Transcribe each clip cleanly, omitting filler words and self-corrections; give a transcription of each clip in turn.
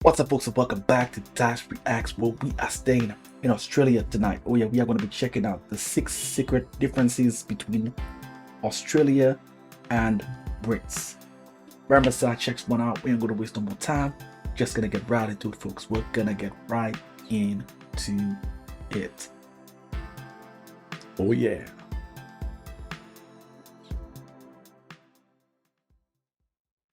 What's up, folks, and welcome back to Dyce Reacts, where we are staying in Australia tonight. Oh yeah, we are going to be checking out the 6 secret differences between Australia and Brits. Remember, so check one out. We ain't going to waste no more time. Just going to get right into it, folks. We're going to get right into it. Oh yeah.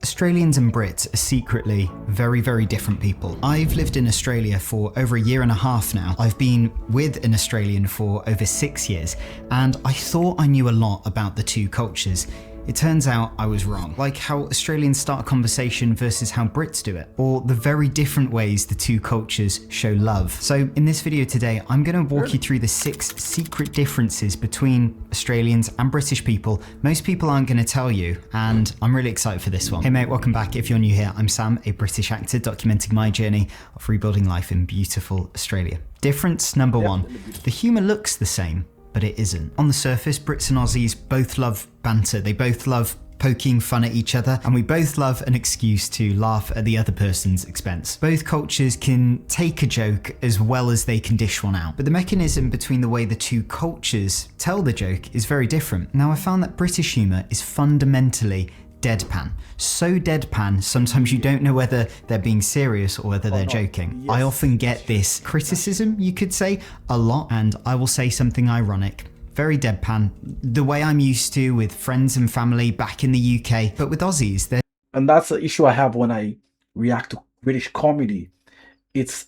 Australians and Brits are secretly very, very different people. I've lived in Australia for over a year and a half now. I've been with an Australian for over 6 years, and I thought I knew a lot about the two cultures. It turns out I was wrong. Like how Australians start a conversation versus how Brits do it, or the very different ways the two cultures show love. So in this video today, I'm going to walk you through the 6 secret differences between Australians and British people. Most people aren't going to tell you, and I'm really excited for this one. Hey mate, welcome back. If you're new here, I'm Sam, a British actor documenting my journey of rebuilding life in beautiful Australia. Difference number 1, the humour looks the same, but it isn't. On the surface, Brits and Aussies both love banter. They both love poking fun at each other, and we both love an excuse to laugh at the other person's expense. Both cultures can take a joke as well as they can dish one out, but the mechanism between the way the two cultures tell the joke is very different. Now, I found that British humour is fundamentally deadpan. So deadpan, sometimes you don't know whether they're being serious or whether they're joking. Yes. I often get this criticism, you could say, a lot, and I will say something ironic. Very deadpan, the way I'm used to with friends and family back in the UK, but with Aussies, they're... And that's the issue I have when I react to British comedy.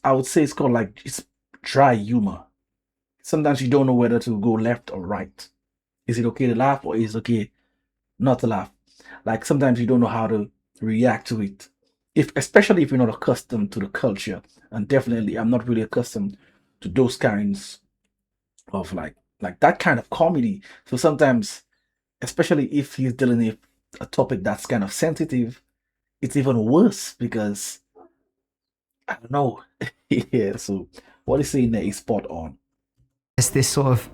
I would say it's called like it's dry humor. Sometimes you don't know whether to go left or right. Is it okay to laugh or is it okay not to laugh? Like sometimes you don't know how to react to it, especially if you're not accustomed to the culture. And definitely, I'm not really accustomed to those kinds of like that kind of comedy. So sometimes, especially if he's dealing with a topic that's kind of sensitive, it's even worse because I don't know. Yeah. So what he's saying there is spot on. It's this sort of,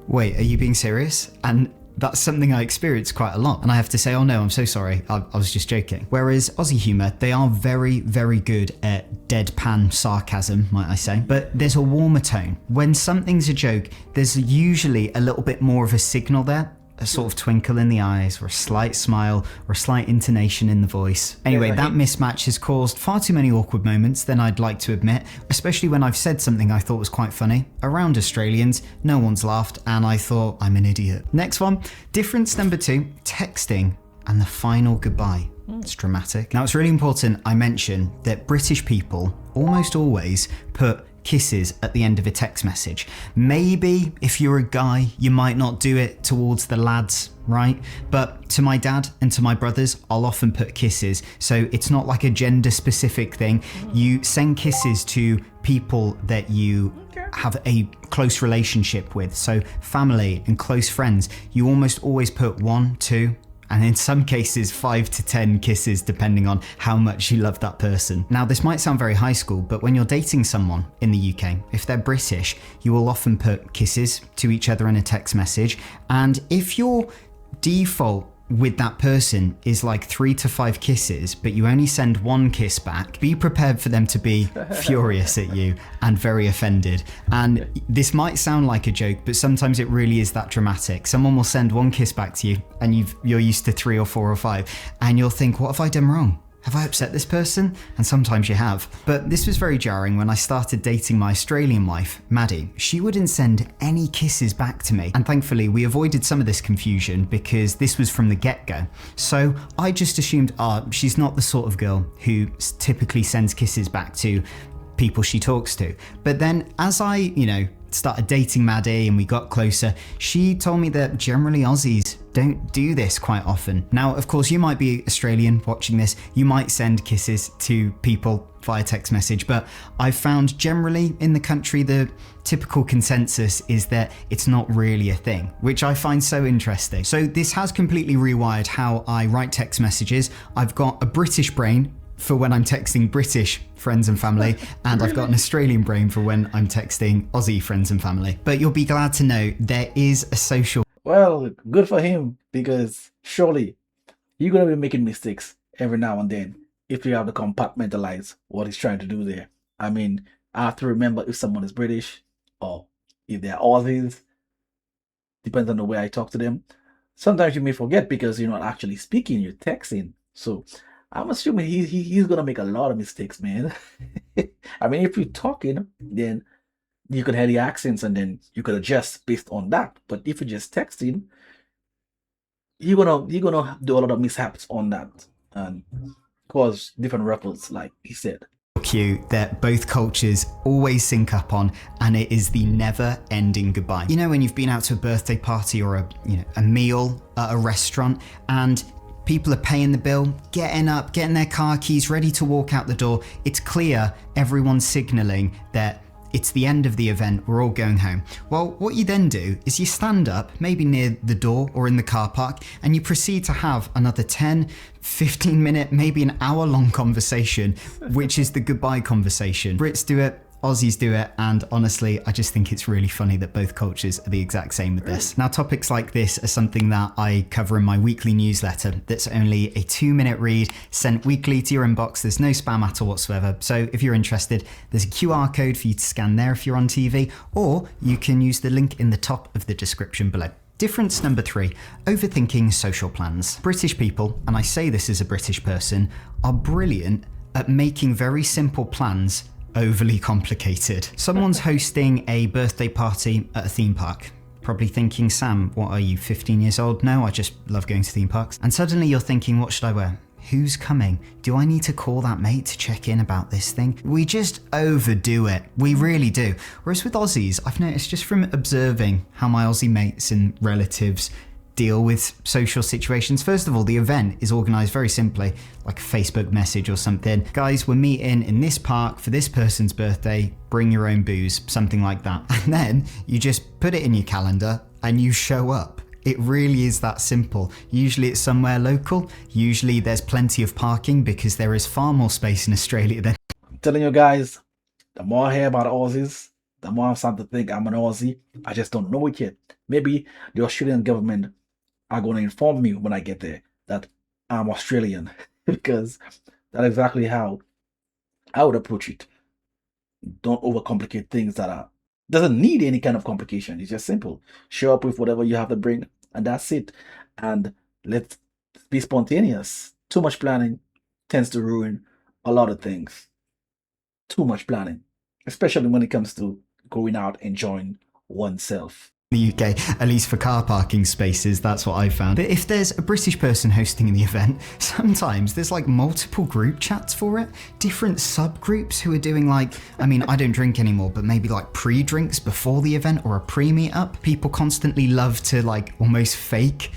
wait, are you being serious? And that's something I experience quite a lot. And I have to say, oh no, I'm so sorry. I was just joking. Whereas Aussie humour, they are very, very good at deadpan sarcasm, might I say. But there's a warmer tone. When something's a joke, there's usually a little bit more of a signal there. A sort of twinkle in the eyes, or a slight smile, or a slight intonation in the voice. Anyway, that mismatch has caused far too many awkward moments than I'd like to admit, especially when I've said something I thought was quite funny. Around Australians, no one's laughed, and I thought I'm an idiot. Next one, difference number 2, texting and the final goodbye. It's dramatic. Now, it's really important I mention that British people almost always put kisses at the end of a text message. Maybe if you're a guy, you might not do it towards the lads, right? But to my dad and to my brothers, I'll often put kisses. So it's not like a gender specific thing. You send kisses to people that you have a close relationship with. So family and close friends, you almost always put 1, 2, and in some cases 5 to 10 kisses depending on how much you love that person. Now, this might sound very high school, but when you're dating someone in the UK, if they're British, you will often put kisses to each other in a text message. And if your default with that person is like 3 to 5 kisses, but you only send 1 kiss back, be prepared for them to be furious at you and very offended. And this might sound like a joke, but sometimes it really is that dramatic. Someone will send 1 kiss back to you and you're used to 3 or 4 or 5, and you'll think, what have I done wrong? Have I upset this person? And sometimes you have. But this was very jarring when I started dating my Australian wife, Maddie. She wouldn't send any kisses back to me. And thankfully, we avoided some of this confusion because this was from the get-go. So I just assumed, she's not the sort of girl who typically sends kisses back to people she talks to. But then as I, started dating Maddie and we got closer, she told me that generally Aussies don't do this quite often. Now, of course, you might be Australian watching this, you might send kisses to people via text message, but I've found generally in the country, the typical consensus is that it's not really a thing, which I find so interesting. So this has completely rewired how I write text messages. I've got a British brain for when I'm texting British friends and family, and I've got an Australian brain for when I'm texting Aussie friends and family. But you'll be glad to know there is a social... Well, good for him, because surely you're going to be making mistakes every now and then. if you have to compartmentalize what he's trying to do there. I mean, I have to remember if someone is British or if they're Aussies, depends on the way I talk to them. Sometimes you may forget because you're not actually speaking, you're texting. So I'm assuming he's gonna make a lot of mistakes, man. I mean, if you're talking, then you could hear the accents and then you could adjust based on that. But if you're just texting, you're gonna do a lot of mishaps on that and cause different ripples, like he said. Cue that both cultures always sync up on, and it is the never-ending goodbye. You know, when you've been out to a birthday party or a meal at a restaurant and people are paying the bill, getting up, getting their car keys, ready to walk out the door. It's clear everyone's signaling that it's the end of the event, we're all going home. Well, what you then do is you stand up, maybe near the door or in the car park, and you proceed to have another 10, 15 minute, maybe an hour long conversation, which is the goodbye conversation. Brits do it, Aussies do it, and honestly, I just think it's really funny that both cultures are the exact same with this. Now, topics like this are something that I cover in my weekly newsletter that's only a 2-minute read, sent weekly to your inbox. There's no spam at all whatsoever. So if you're interested, there's a QR code for you to scan there if you're on TV, or you can use the link in the top of the description below. Difference number 3, overthinking social plans. British people, and I say this as a British person, are brilliant at making very simple plans overly complicated. Someone's hosting a birthday party at a theme park. Probably thinking, Sam, what are you, 15 years old? No, I just love going to theme parks. And suddenly you're thinking, what should I wear? Who's coming? Do I need to call that mate to check in about this thing? We just overdo it. We really do. Whereas with Aussies, I've noticed just from observing how my Aussie mates and relatives deal with social situations. First of all, the event is organised very simply, like a Facebook message or something. Guys, we're meeting in this park for this person's birthday, bring your own booze, something like that. And then you just put it in your calendar and you show up. It really is that simple. Usually it's somewhere local. Usually there's plenty of parking because there is far more space in Australia than... I'm telling you guys, the more I hear about Aussies, the more I'm starting to think I'm an Aussie. I just don't know it yet. Maybe the Australian government are going to inform me when I get there that I'm Australian because that's exactly how I would approach it. Don't overcomplicate things that are doesn't need any kind of complication. It's just simple. Show up with whatever you have to bring, and that's it. And let's be spontaneous. Too much planning tends to ruin a lot of things. Too much planning, especially when it comes to going out enjoying oneself. The UK, at least for car parking spaces, that's what I found. But if there's a British person hosting the event, sometimes there's like multiple group chats for it, different subgroups who are doing like, I mean, I don't drink anymore, but maybe like pre-drinks before the event or a pre-meetup. People constantly love to like almost fake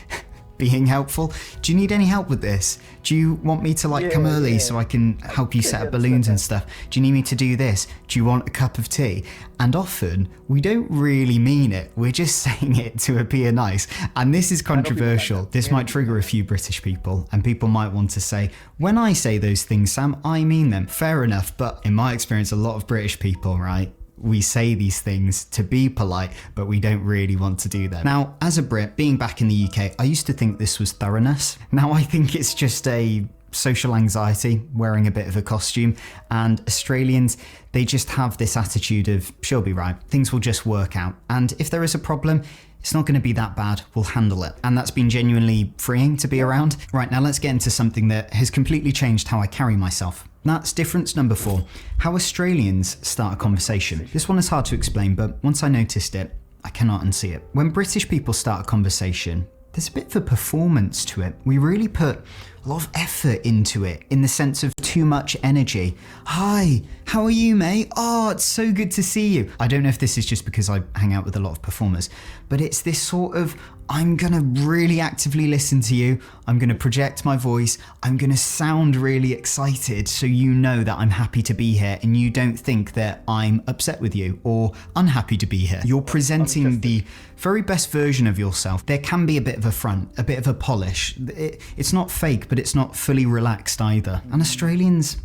being helpful. Do you need any help with this? Do you want me to like come early so I can help you set up balloons and stuff? Do you need me to do this? Do you want a cup of tea? And often we don't really mean it. We're just saying it to appear nice. And this is controversial. This might trigger a few British people, and people might want to say, when I say those things, Sam, I mean them. Fair enough. But in my experience, a lot of British people, right, we say these things to be polite, but we don't really want to do them. Now, as a Brit, being back in the UK, I used to think this was thoroughness. Now I think it's just a social anxiety, wearing a bit of a costume, and Australians, they just have this attitude of, she'll be right, things will just work out. And if there is a problem, it's not going to be that bad, we'll handle it. And that's been genuinely freeing to be around. Right, now let's get into something that has completely changed how I carry myself. That's difference number 4, how Australians start a conversation. This one is hard to explain, but once I noticed it, I cannot unsee it. When British people start a conversation, there's a bit of a performance to it. We really put a lot of effort into it, in the sense of too much energy. Hi, how are you, mate? Oh, it's so good to see you. I don't know if this is just because I hang out with a lot of performers, but it's this sort of, I'm gonna really actively listen to you. I'm gonna project my voice. I'm gonna sound really excited so you know that I'm happy to be here and you don't think that I'm upset with you or unhappy to be here. You're presenting the very best version of yourself. There can be a bit of a front, a bit of a polish. It's not fake, but it's not fully relaxed either. And Australians,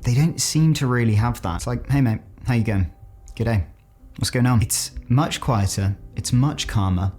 they don't seem to really have that. It's like, hey mate, how you going? G'day. What's going on? It's much quieter. It's much calmer.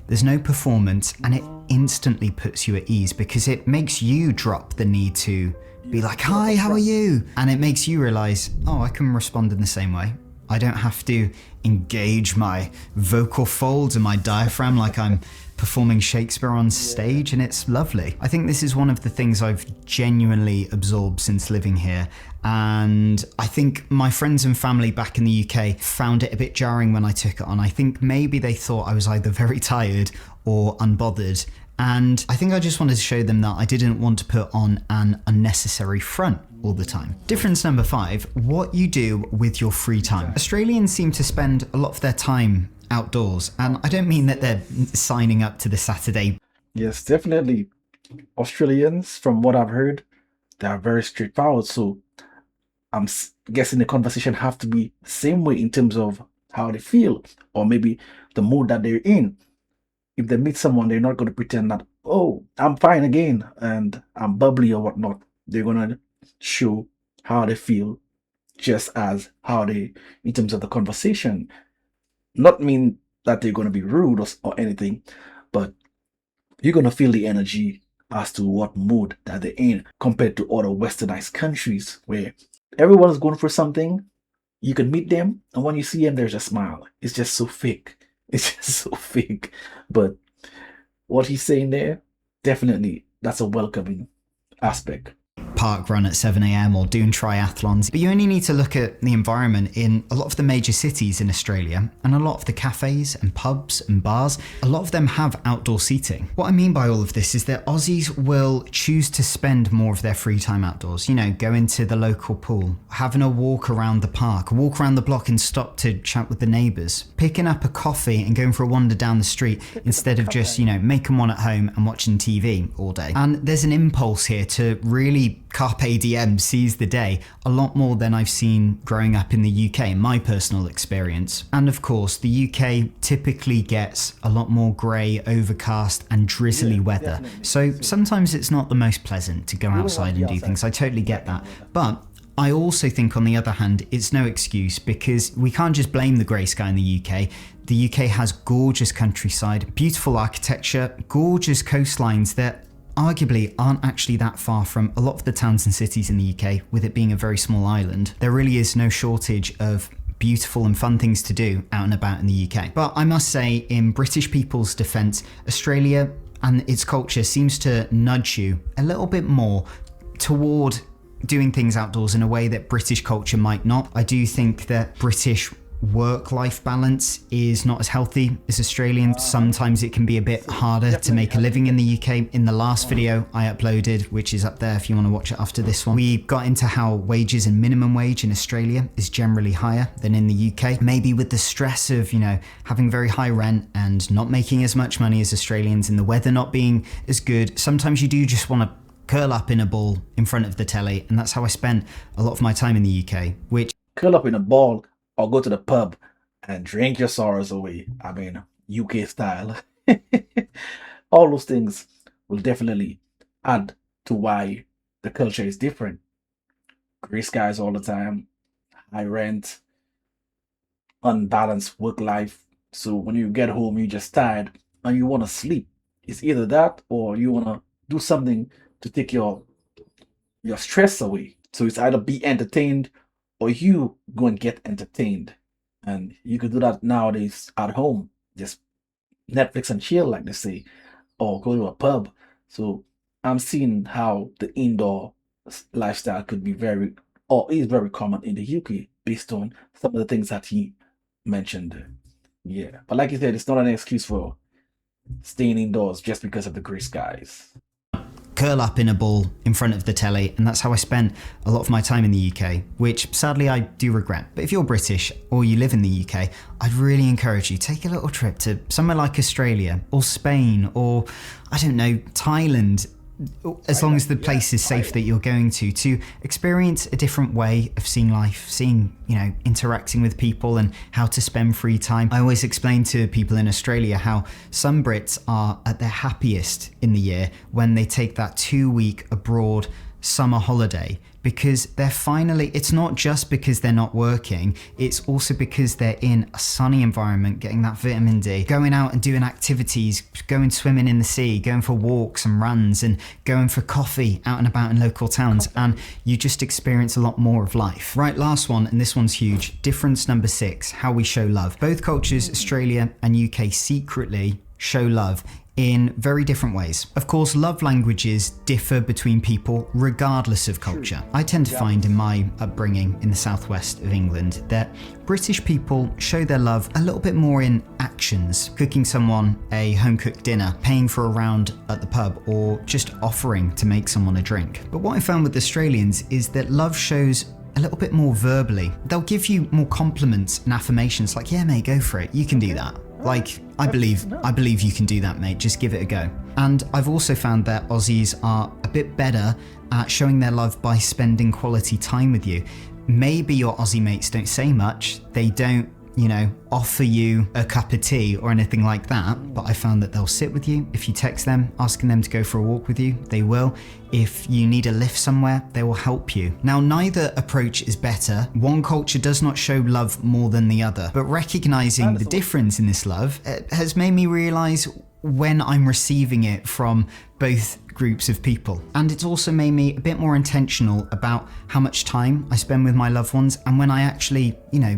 There's no performance, and it instantly puts you at ease because it makes you drop the need to be like, hi, how are you? And it makes you realize, oh, I can respond in the same way. I don't have to engage my vocal folds and my diaphragm like I'm performing Shakespeare on stage, and it's lovely. I think this is one of the things I've genuinely absorbed since living here, and I think my friends and family back in the UK found it a bit jarring when I took it on. I think maybe they thought I was either very tired or unbothered, and I think I just wanted to show them that I didn't want to put on an unnecessary front all the time. Difference number 5, what you do with your free time. Australians seem to spend a lot of their time outdoors, and I don't mean that they're signing up to the Saturday. Yes, definitely. Australians, from what I've heard, they are very straightforward. So I'm guessing the conversation have to be the same way in terms of how they feel, or maybe the mood that they're in. If they meet someone, they're not going to pretend that, oh, I'm fine again and I'm bubbly or whatnot. They're going to show how they feel, just as how they, in terms of the conversation. Not mean that they're going to be rude or anything, but you're going to feel the energy as to what mood that they're in, compared to other westernized countries where everyone's going for something. You can meet them, and when you see them, there's a smile. It's just so fake. It's just so fake. But what he's saying there, definitely, that's a welcoming aspect. Park run at 7 a.m. or doing triathlons, but you only need to look at the environment in a lot of the major cities in Australia, and a lot of the cafes and pubs and bars, a lot of them have outdoor seating. What I mean by all of this is that Aussies will choose to spend more of their free time outdoors, you know, go into the local pool, having a walk around the park, walk around the block and stop to chat with the neighbours, picking up a coffee and going for a wander down the street instead of just, you know, making one at home and watching TV all day. And there's an impulse here to really carpe diem, seize the day, a lot more than I've seen growing up in the UK, in my personal experience. And of course, the UK typically gets a lot more grey, overcast and drizzly weather. So sometimes it's not the most pleasant to go outside and do things. I totally get that. But I also think, on the other hand, it's no excuse, because we can't just blame the grey sky in the UK. The UK has gorgeous countryside, beautiful architecture, gorgeous coastlines that arguably aren't actually that far from a lot of the towns and cities in the UK, with it being a very small island. There really is no shortage of beautiful and fun things to do out and about in the UK. But I must say, in British people's defence, Australia and its culture seems to nudge you a little bit more toward doing things outdoors in a way that British culture might not. I do think that British work-life balance is not as healthy as Australian. Sometimes it can be a bit harder to make a living in the UK. In the last video I uploaded, which is up there if you want to watch it after this one, we got into how wages and minimum wage in Australia is generally higher than in the UK. Maybe with the stress of, you know, having very high rent and not making as much money as Australians, and the weather not being as good, sometimes you do just want to curl up in a ball in front of the telly, and that's how I spent a lot of my time in the UK. Which, curl up in a ball or go to the pub and drink your sorrows away. I mean, UK style. All those things will definitely add to why the culture is different. Grey skies all the time, high rent, unbalanced work life. So when you get home, you're just tired and you want to sleep. It's either that or you want to do something to take your stress away. So it's either be entertained or you go and get entertained. And you can do that nowadays at home. Just Netflix and chill, like they say, or go to a pub. So I'm seeing how the indoor lifestyle could be very, or is very common in the UK based on some of the things that he mentioned. Yeah. But like you said, it's not an excuse for staying indoors just because of the grey skies. Curl up in a ball in front of the telly, and that's how I spent a lot of my time in the UK, which sadly I do regret. But if you're British or you live in the UK, I'd really encourage you, take a little trip to somewhere like Australia or Spain or, I don't know, Thailand, as long as the place is safe that you're going to experience a different way of seeing life, seeing, you know, interacting with people and how to spend free time. I always explain to people in Australia how some Brits are at their happiest in the year when they take that 2-week abroad summer holiday, because they're finally, it's not just because they're not working, it's also because they're in a sunny environment, getting that vitamin D, going out and doing activities, going swimming in the sea, going for walks and runs, and going for coffee out and about in local towns, and you just experience a lot more of life. Right, last one, and this one's huge. Difference number 6, how we show love. Both cultures, Australia and UK, secretly show love in very different ways. Of course, love languages differ between people regardless of culture. I tend to find in my upbringing in the southwest of England that British people show their love a little bit more in actions, cooking someone a home-cooked dinner, paying for a round at the pub, or just offering to make someone a drink. But what I found with Australians is that love shows a little bit more verbally. They'll give you more compliments and affirmations like, yeah, mate, go for it. You can do that. Like, I believe you can do that, mate. Just give it a go. And I've also found that Aussies are a bit better at showing their love by spending quality time with you. Maybe your Aussie mates don't say much. They don't, offer you a cup of tea or anything like that. But I found that they'll sit with you. If you text them, asking them to go for a walk with you, they will. If you need a lift somewhere, they will help you. Now, neither approach is better. One culture does not show love more than the other. But recognizing the difference in this love has made me realize when I'm receiving it from both groups of people. And it's also made me a bit more intentional about how much time I spend with my loved ones, and when I actually,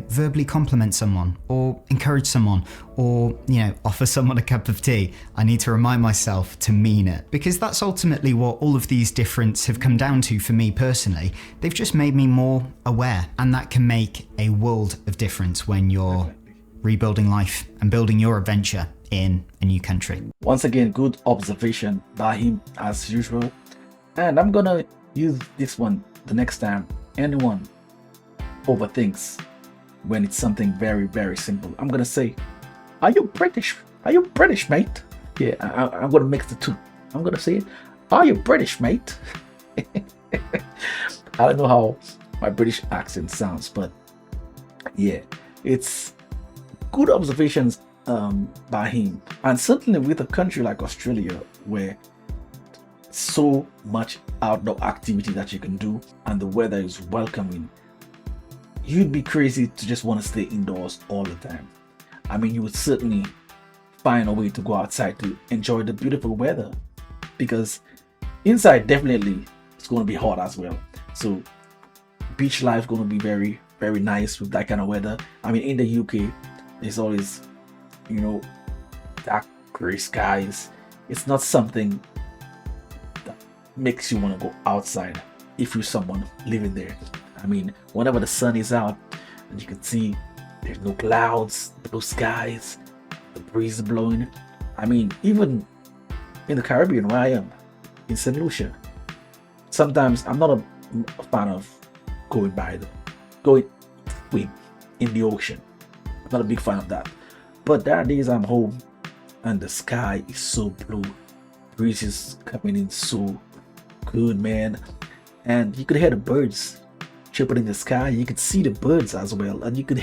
verbally compliment someone or encourage someone or, offer someone a cup of tea, I need to remind myself to mean it, because that's ultimately what all of these differences have come down to for me personally. They've just made me more aware, and that can make a world of difference when you're rebuilding life and building your adventure in a new country. Once again, good observation by him as usual. And I'm gonna use this one the next time anyone overthinks when it's something very, very simple. I'm gonna say, are you British? Are you British, mate? Yeah, I'm gonna mix the two. I'm gonna say, are you British, mate? I don't know how my British accent sounds, but yeah, it's good observations by him. And certainly with a country like Australia, where so much outdoor activity that you can do and the weather is welcoming, you'd be crazy to just want to stay indoors all the time. I mean, you would certainly find a way to go outside to enjoy the beautiful weather, because inside definitely it's going to be hot as well. So beach life going to be very, very nice with that kind of weather. I mean, in the UK, there's always dark gray skies. It's not something that makes you want to go outside if you're someone living there. I mean, whenever the sun is out and you can see there's no clouds, blue skies, the breeze is blowing. I mean, even in the Caribbean where I am, in St. Lucia, sometimes I'm not a fan of going swim in the ocean. I'm not a big fan of that. But there are days I'm home and the sky is so blue, breeze is coming in so good, man, and you could hear the birds chirping in the sky. You could see the birds as well, and you could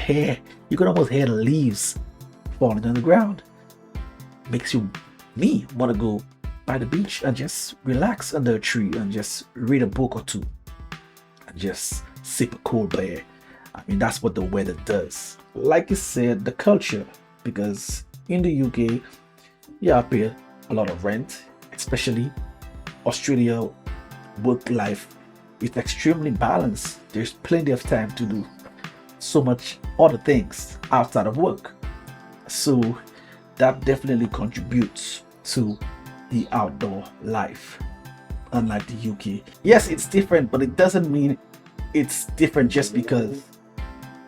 almost hear the leaves falling on the ground. Makes me want to go by the beach and just relax under a tree and just read a book or two and just sip a cold beer. I mean, that's what the weather does. Like you said, the culture, because in the UK, I pay a lot of rent, especially Australia. Work life is extremely balanced. There's plenty of time to do so much other things outside of work. So that definitely contributes to the outdoor life, unlike the UK. Yes, it's different, but it doesn't mean it's different just because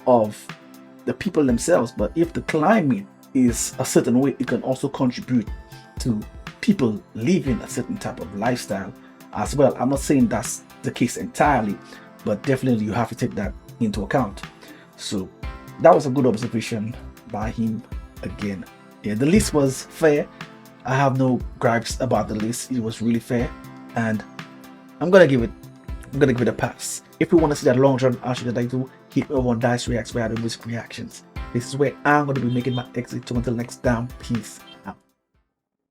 of the people themselves. But if the climate is a certain way, it can also contribute to people living a certain type of lifestyle as well. I'm not saying that's the case entirely, but definitely you have to take that into account. So that was a good observation by him again. Yeah, the list was fair. I have no gripes about the list. It was really fair, and I'm gonna give it a pass. If you want to see that long run answer that I do, hit me over on Dyce Reacts, where I do music reactions. This is where I'm going to be making my exit. So until next time, peace.